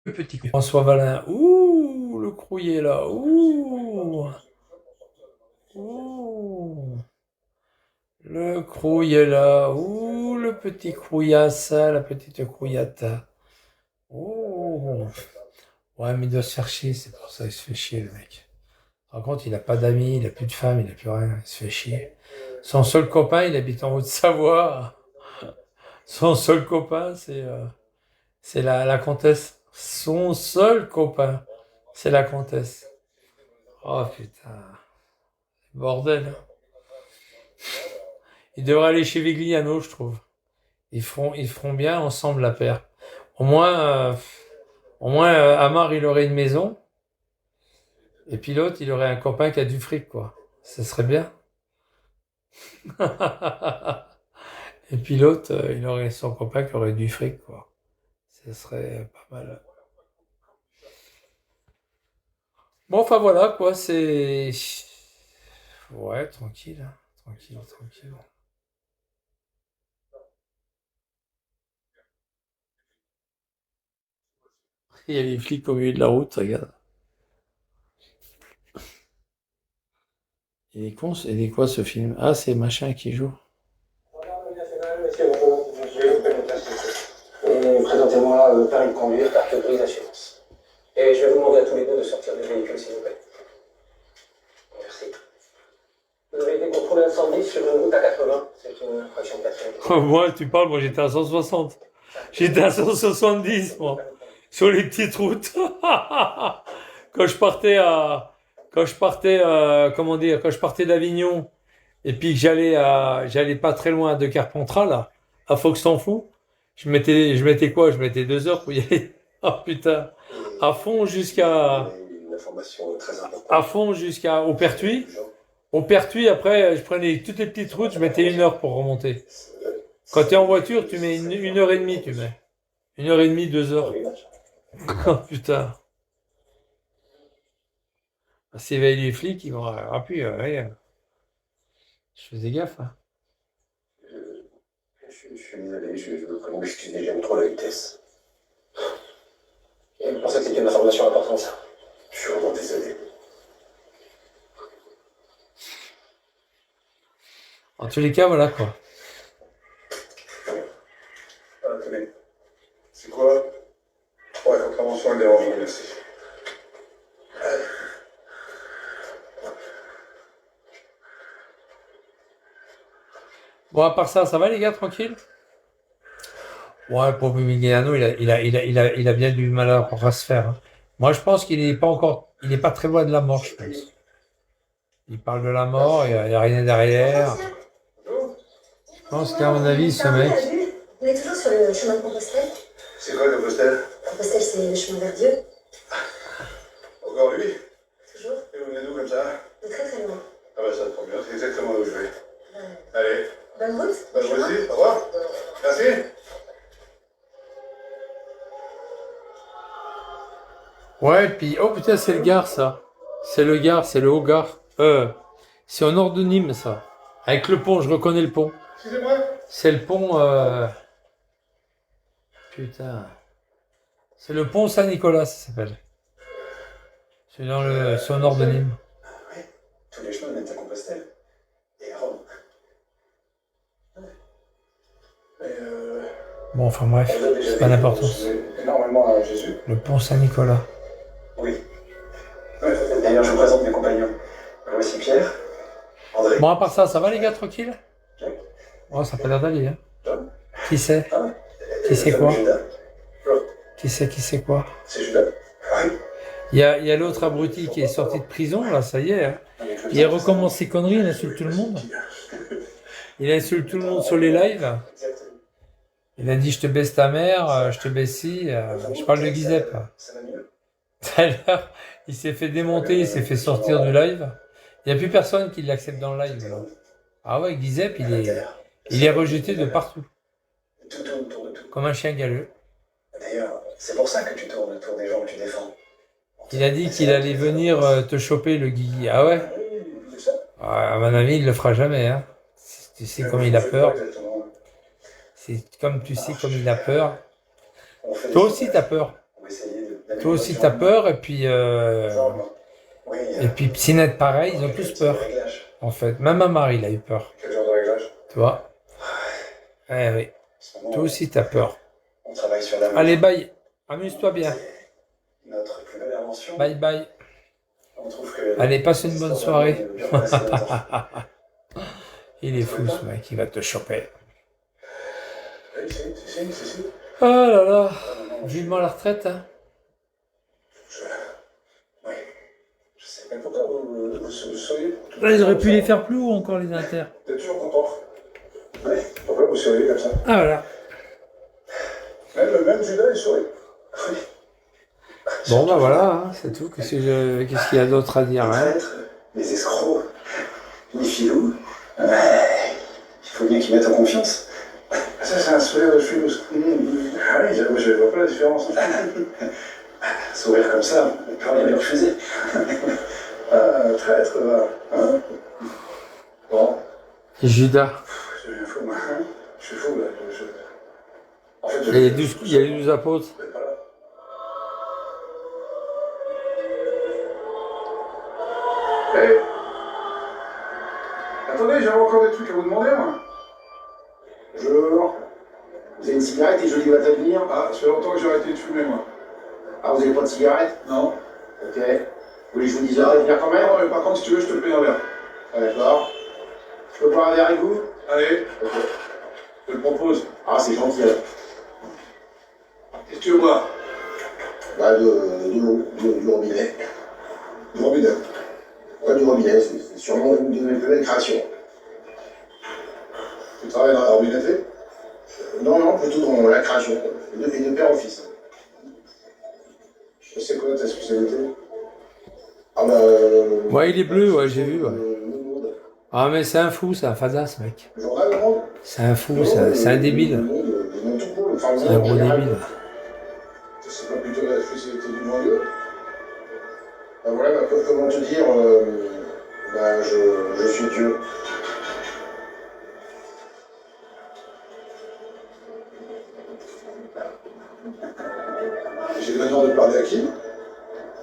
Le petit François Valin. Ouh, le crouillé là. Ouh. Ouh. Le crouillé là. Ouh, le petit crouillassa, la petite crouillata. Ouh. Ouais, mais il doit se faire chier, c'est pour ça qu'il se fait chier, le mec. Par contre, il a pas d'amis, il a plus de femme, il a plus rien, il se fait chier. Son seul copain, il habite en Haute-Savoie. Son seul copain, c'est la comtesse. Son seul copain, c'est la comtesse. Oh putain, bordel. Ils devraient aller chez Vigliano, je trouve. Ils feront bien ensemble la paire. Au moins, Amar, il aurait une maison, et puis l'autre, il aurait un copain qui a du fric, quoi. Ce serait bien. Et puis l'autre, il aurait son copain qui aurait du fric, quoi. Ce serait pas mal. Bon, enfin voilà, quoi, c'est... Ouais, tranquille, hein. Tranquille, tranquille. Il y a les flics au milieu de la route, regarde. Il est quoi ce film? Ah, c'est machin qui joue. Et présentez-moi permis de conduire, carte grise, assurance. Et je vais vous demander à tous les deux de sortir du véhicule, s'il vous plaît. Merci. Vous avez été contrôlé incendie sur une route à 80. C'est une infraction 4. Moi, tu parles, moi j'étais à 160. J'étais à 170, moi. Sur les petites routes. Quand je partais comment dire, quand je partais d'Avignon, et puis que j'allais pas très loin de Carpentras, là, à Fox t'en fous, je mettais quoi? Je mettais 2 heures pour y aller. Oh putain. À fond Une information très à importante. fond au Pertuis. Au Pertuis, après, je prenais toutes les petites routes, je mettais 1 heure pour remonter. Quand tu es en voiture, tu mets une heure et demie, tu mets. 1 heure et demie, 2 heures. Oh putain. S'éveillent les flics, ils vont. Ah puis, ouais, je faisais gaffe, hein. Je suis désolé, je veux vraiment m'excuser, j'aime trop la vitesse. Et vous pensez que c'est une information importante, ça? Je suis vraiment désolé. En tous les cas, voilà quoi. Ah, tenez. C'est quoi? Ouais, contravention, elle dérange, merci. Bon, à part ça, ça va les gars, tranquille? Ouais, pour Migliano, il a bien du mal à se faire, hein. Moi, je pense qu'il n'est pas encore. Il n'est pas très loin de la mort, je pense. Il parle de la mort, il n'y a rien derrière. Je pense qu'à mon avis, ce mec. On est toujours sur le chemin de Compostelle. C'est quoi, Compostelle? Compostelle, c'est le chemin vers Dieu. Encore lui? Toujours. Et vous venez d'où comme ça? De très très loin. Ah bah ça tombe bien, c'est exactement là où je vais. Ouais. Allez, Bonne route. bonne journée, au revoir. Merci. Ouais, puis. Oh putain, c'est le Gard, ça. C'est le Gard, c'est le Haut-Gard. C'est au nord de Nîmes, ça. Avec le pont, je reconnais le pont. Excusez-moi. C'est le pont. Putain. C'est le pont Saint-Nicolas, ça s'appelle. C'est au nord de Nîmes. Oui, tous les chemins mènent à Compostelle. Et à Rome. Mais Bon, enfin bref, on a déjà c'est pas dit d'importance. énormément à Jésus. Le pont Saint-Nicolas. Oui. Ouais, d'ailleurs, je vous présente mes compagnons. Voici Pierre, André. Bon, à part ça, ça va les gars, tranquille? Jack, Oh, ça a pas l'air d'aller, hein. John. Qui c'est? Ah, Qui c'est la famille quoi? Judas. Flo, Qui c'est quoi? c'est Judas. Oui. Il y a l'autre abruti qui est sorti de prison, là, ça y est, hein. Avec le Il temps, recommence ses conneries, il insulte tout le monde. Il insulte tout le monde sur les lives. Exactement. Il a dit je te baisse ta mère, je te baisse ci. Je parle de Guizep. Ça va mieux. Tout à l'heure, il s'est fait démonter, il s'est fait sortir du live. Il n'y a plus personne qui l'accepte dans le live, là. Ah ouais, Guizep, il est rejeté de partout. Tout tourne autour de tout. Comme un chien galeux. D'ailleurs, c'est pour ça que tu tournes autour des gens que tu défends. Il a dit qu'il allait venir te choper le Guigui. Ah ouais? Oui, c'est ça. À mon avis, il le fera jamais, hein. Tu sais comme il a peur. Exactement. C'est comme tu sais comme il a peur. On fait des Toi aussi, sondages. t'as peur. On va essayer de Toi aussi, t'as peur, et puis, Oui. Psynette, pareil, ils ont tous peur, Réglage. en fait. Même ma mari, il a eu peur, Quel genre de réglage? tu vois. Eh oui, En ce moment, toi aussi, t'as peur. on travaille sur la Allez, bye, amuse-toi bien. C'est notre plus belle invention. Bye, bye. On trouve que Allez, passe une bonne soirée. ne dure pas assez longtemps. Il est fou, ce mec, il va te choper. Oui, si. Oh là là, Non, vivement la retraite, hein. Oui. Je sais même pourquoi vous souriez. Là, ils auraient pu les faire plus haut encore, les inter. T'es toujours content? Oui. Pourquoi vous souriez comme ça? Ah voilà. Même Judas, il sourit. Oui. Bon, bah voilà, hein, c'est tout. Qu'est-ce qu'il y a d'autre à dire, Les hein? traîtres, les escrocs, les filous. Ouais. Il faut bien qu'ils mettent en confiance. Ça, c'est un sourire de filou. Ah oui, j'avoue, je vois pas la différence. Un sourire comme ça, on peut rien lui refuser. Traître, va. Hein? Bon, Judas. je deviens fou, moi. Hein? Je suis fou, là. En fait, Il y a les 12 apôtres. Vous êtes pas là. Hé! Attendez, j'avais encore des trucs à vous demander, moi. Bonjour. Vous avez une cigarette et je dis va t'advenir? Ah, ça fait longtemps que j'ai arrêté de fumer, moi. Ah, vous avez pas de cigarette? Non. Ok. Vous voulez que je vous dise de venir quand même? Non, mais par contre, si tu veux, je te le paye un verre. Ah, d'accord. Je peux boire un verre avec vous? Allez. Ok. Je te le propose. Ah, c'est gentil. Qu'est-ce que tu veux boire? Bah, de l'eau, du robinet. Du robinet? Ouais, du robinet, c'est sûrement une de mes plus belles créations. Tu travailles dans la robinetterie? Non, plutôt dans la création, et de père en fils. Je sais quoi ta spécialité? Ah bah... Ouais, il est bleu, ouais, j'ai vu, ouais. Le Monde. Ah, mais c'est un fou, c'est un fadas, ce mec. Le journal, Le Monde? C'est un fou, c'est un débile. Le Monde tout court, enfin, le C'est un Monde en gros général. débile. C'est pas plutôt la spécialité du banlieue? Bah voilà, bah, comment te dire, bah je suis Dieu. J'ai l'honneur de parler à qui?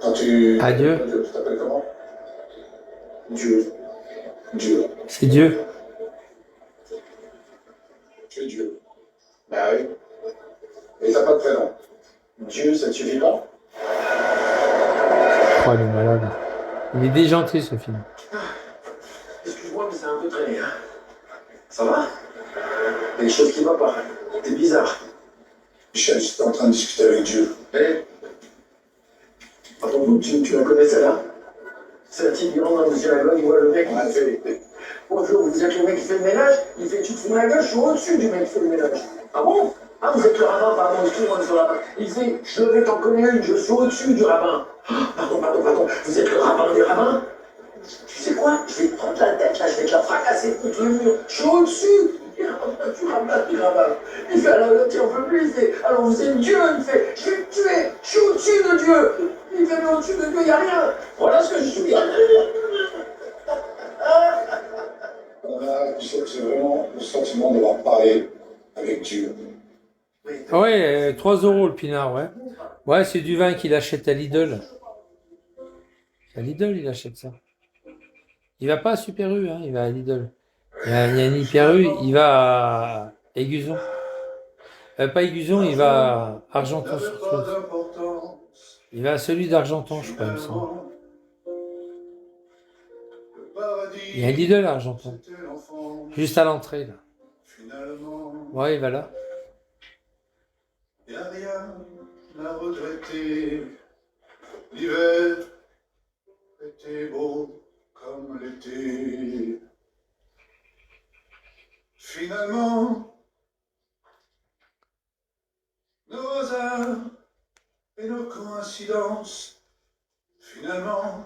Quand tu... Adieu. Tu t'appelles comment? Dieu. Dieu. C'est Dieu. Tu es Dieu. Bah oui. Et t'as pas de prénom. Dieu, ça te suffit pas? Oh, il est malade. Il est déjanté, ce film. Excuse-moi, mais c'est un peu traîné, hein. Ça va? Il y a des choses qui vont pas. T'es bizarre. Michel, j'étais en train de discuter avec Dieu. Eh? À ton goût, tu la connais celle-là? C'est la petite qui rentre dans une synagogue, il voit le mec qui fait... Bonjour, vous êtes le mec qui fait le ménage? Il fait, tu te fous de ma gueule, je suis au-dessus du mec qui fait le ménage. Ah bon? Ah, vous êtes le rabbin, pardon, excusez-moi, monsieur le rabbin. Il fait, je vais t'en connaître une, je suis au-dessus du rabbin. Ah, pardon, vous êtes le rabbin des rabbins? Tu sais quoi? Je vais te prendre la tête, là, je vais te la fracasser contre le mur. Je suis au-dessus du rabbin. Il fait, alors l'autre, il en peut plus, il fait, alors vous êtes Dieu, il fait, je vais te tuer, je suis au-dessus de Dieu. Il fait, mais au-dessus de Dieu, il n'y a rien. Voilà ce que je suis. C'est vraiment le sentiment d'avoir parlé avec Dieu. Ouais, 3 € le pinard, ouais. Ouais, c'est du vin qu'il achète à Lidl. À Lidl, il achète ça. Il va pas à Super U, hein, il va à Lidl. Il y a une Hyper U, il va à Aiguzon. Pas Aiguzon, il va à Argenton-sur-Saône. Il va à celui d'Argenton, je crois, il me semble. Il y a un Lidl à Argenton. Juste à l'entrée, là. Ouais, il va là. Y a rien à regretter. L'hiver était beau comme l'été. Finalement, nos hasards et nos coïncidences, finalement,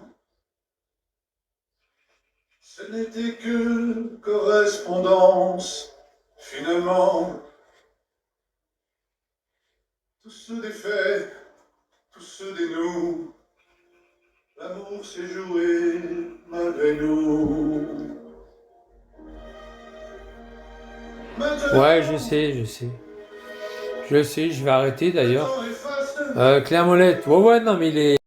ce n'était que correspondance. Finalement, tous ceux des faits, tous ceux des nous, l'amour s'est joué malgré nous. Ouais, je sais. Je vais arrêter d'ailleurs. Claire Molette. Ouais, ouais, non, mais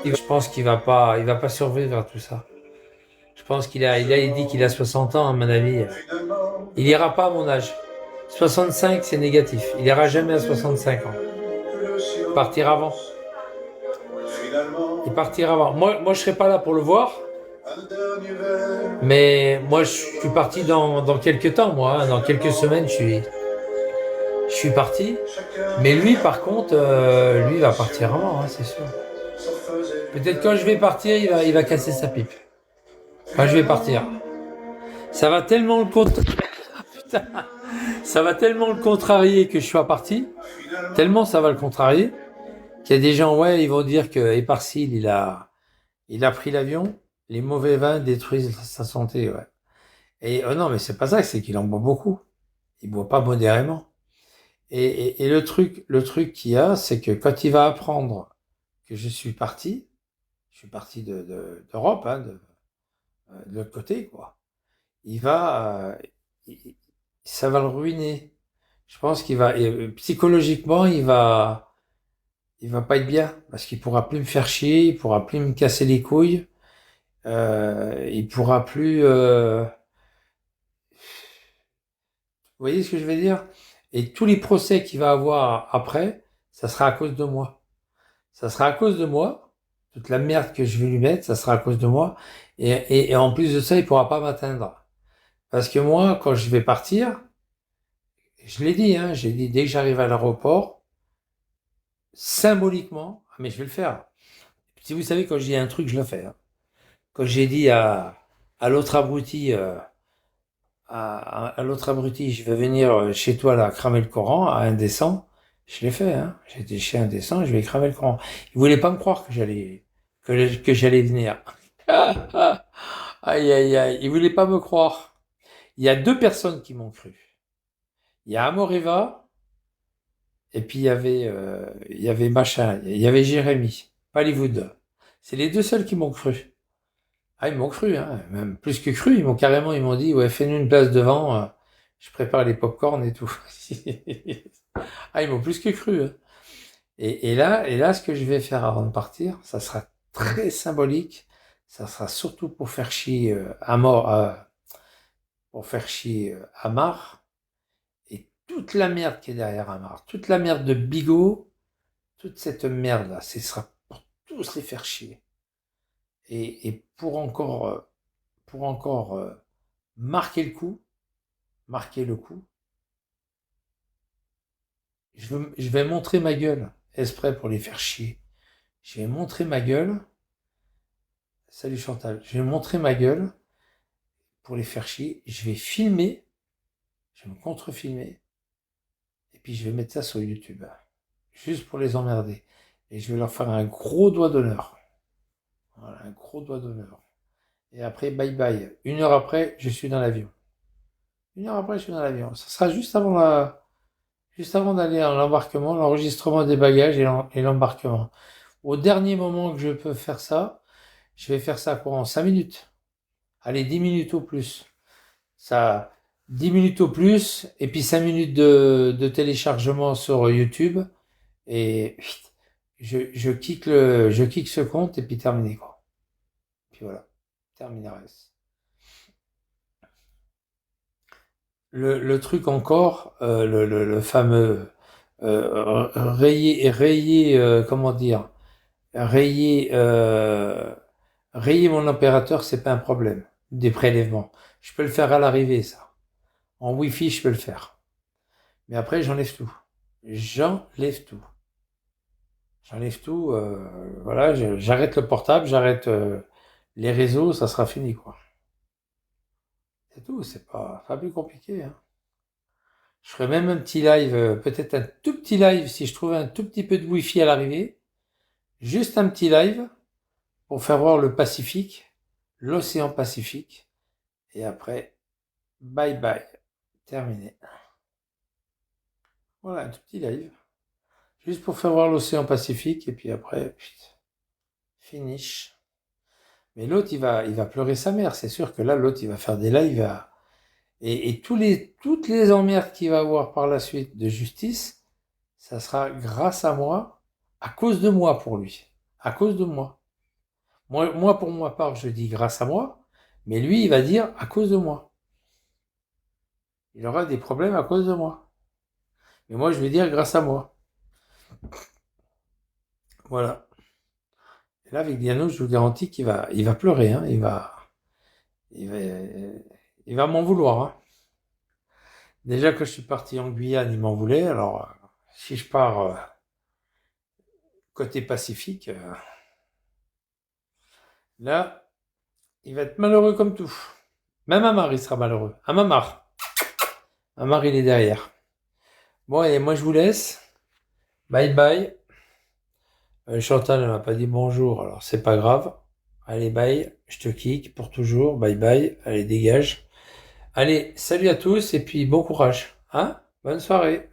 je pense il va pas survivre à tout ça. Je pense il dit qu'il a 60 ans, à mon avis. Il ira pas à mon âge. 65, c'est négatif. Il ira jamais à 65 ans. Il partira avant. Il partira avant. Moi, je serai pas là pour le voir. Mais moi, je suis parti dans quelques temps, moi. Hein. Dans quelques semaines, je suis parti. Mais lui, par contre, lui, il va partir avant, hein, c'est sûr. Peut-être quand je vais partir, il va casser sa pipe. Quand je vais partir. Ça va tellement le putain. Ça va tellement le contrarier que je sois parti. Tellement ça va le contrarier qu'il y a des gens, ouais, ils vont dire que Éparcile, il a pris l'avion. Les mauvais vins détruisent sa santé, ouais. Et non, mais c'est pas ça, c'est qu'il en boit beaucoup. Il boit pas modérément. Et le truc qu'il y a, c'est que quand il va apprendre que je suis parti d'Europe, hein, de l'autre côté, quoi. Il va, ça va le ruiner. Je pense qu'il va, psychologiquement, il va pas être bien parce qu'il pourra plus me faire chier, il pourra plus me casser les couilles, il pourra plus, vous voyez ce que je veux dire? Et tous les procès qu'il va avoir après, ça sera à cause de moi. Ça sera à cause de moi. Toute la merde que je vais lui mettre, ça sera à cause de moi. Et en plus de ça, il pourra pas m'atteindre. Parce que moi, quand je vais partir, je l'ai dit, hein, j'ai dit dès que j'arrive à l'aéroport, symboliquement, mais je vais le faire. Si vous savez, quand je dis un truc, je le fais. Hein. Quand j'ai dit à l'autre abruti, à l'autre abruti, je vais venir chez toi là cramer le Coran, à Indécent, je l'ai fait. Hein. J'étais chez Indécent, je vais cramer le Coran. Il voulait pas me croire que j'allais venir. Aïe aïe aïe, il voulait pas me croire. Il y a deux personnes qui m'ont cru. Il y a Amoreva et puis il y avait machin, il y avait Jérémy, Hollywood. C'est les deux seuls qui m'ont cru. Ah, ils m'ont cru, hein, même plus que cru. Ils m'ont dit, ouais, fais-nous une place devant, je prépare les pop-corn et tout. Ah, ils m'ont plus que cru. Hein. Et là, ce que je vais faire avant de partir, ça sera très symbolique. Ça sera surtout pour faire chier pour faire chier Amar et toute la merde qui est derrière Amar, toute la merde de Bigot, toute cette merde là, ce sera pour tous les faire chier. Et pour encore marquer le coup, je vais montrer ma gueule, exprès pour les faire chier. Je vais montrer ma gueule. Salut Chantal. Je vais montrer ma gueule pour les faire chier. Je vais filmer. Je vais me contre-filmer. Et puis je vais mettre ça sur YouTube. Juste pour les emmerder. Et je vais leur faire un gros doigt d'honneur. Voilà, un gros doigt d'honneur. Et après, bye bye. 1 heure après, je suis dans l'avion. 1 heure après, je suis dans l'avion. Ça sera juste avant d'aller à l'embarquement, l'enregistrement des bagages et l'embarquement. Au dernier moment que je peux faire ça, je vais faire ça en 5 minutes. Allez, 10 minutes au plus. Ça, 10 minutes au plus, et puis 5 minutes de téléchargement sur YouTube, et je kick ce compte, et puis terminé, quoi. Puis voilà. Terminé. Le truc encore, le fameux comment dire, rayer, rayer mon opérateur, c'est pas un problème. Des prélèvements, je peux le faire à l'arrivée, ça. En Wi-Fi, je peux le faire. Mais après, j'enlève tout. J'enlève tout. J'enlève tout. Voilà, j'arrête le portable, j'arrête les réseaux, ça sera fini, quoi. C'est tout, c'est pas plus compliqué. Hein. Je ferai même un petit live, peut-être un tout petit live si je trouvais un tout petit peu de Wi-Fi à l'arrivée. Juste un petit live pour faire voir le Pacifique, l'océan Pacifique. Et après, bye bye. Terminé. Voilà, un tout petit live. Juste pour faire voir l'océan Pacifique. Et puis après, finish. Mais l'autre, il va pleurer sa mère. C'est sûr que là, l'autre, il va faire des lives Et toutes les emmerdes qu'il va avoir par la suite de justice, ça sera grâce à moi, à cause de moi pour lui. À cause de moi. Moi, pour ma part, je dis grâce à moi, mais lui, il va dire à cause de moi. Il aura des problèmes à cause de moi. Mais moi, je vais dire grâce à moi. Voilà. Et là, avec Diano, je vous garantis il va pleurer, hein. Il va, il va m'en vouloir, hein. Déjà que je suis parti en Guyane, il m'en voulait. Alors, si je pars côté Pacifique, là, il va être malheureux comme tout. Même Amar, il sera malheureux. Amar, il est derrière. Bon, et moi, je vous laisse. Bye bye. Chantal, elle m'a pas dit bonjour, alors c'est pas grave. Allez, bye. Je te kick pour toujours. Bye bye. Allez, dégage. Allez, salut à tous et puis bon courage. Hein? Bonne soirée.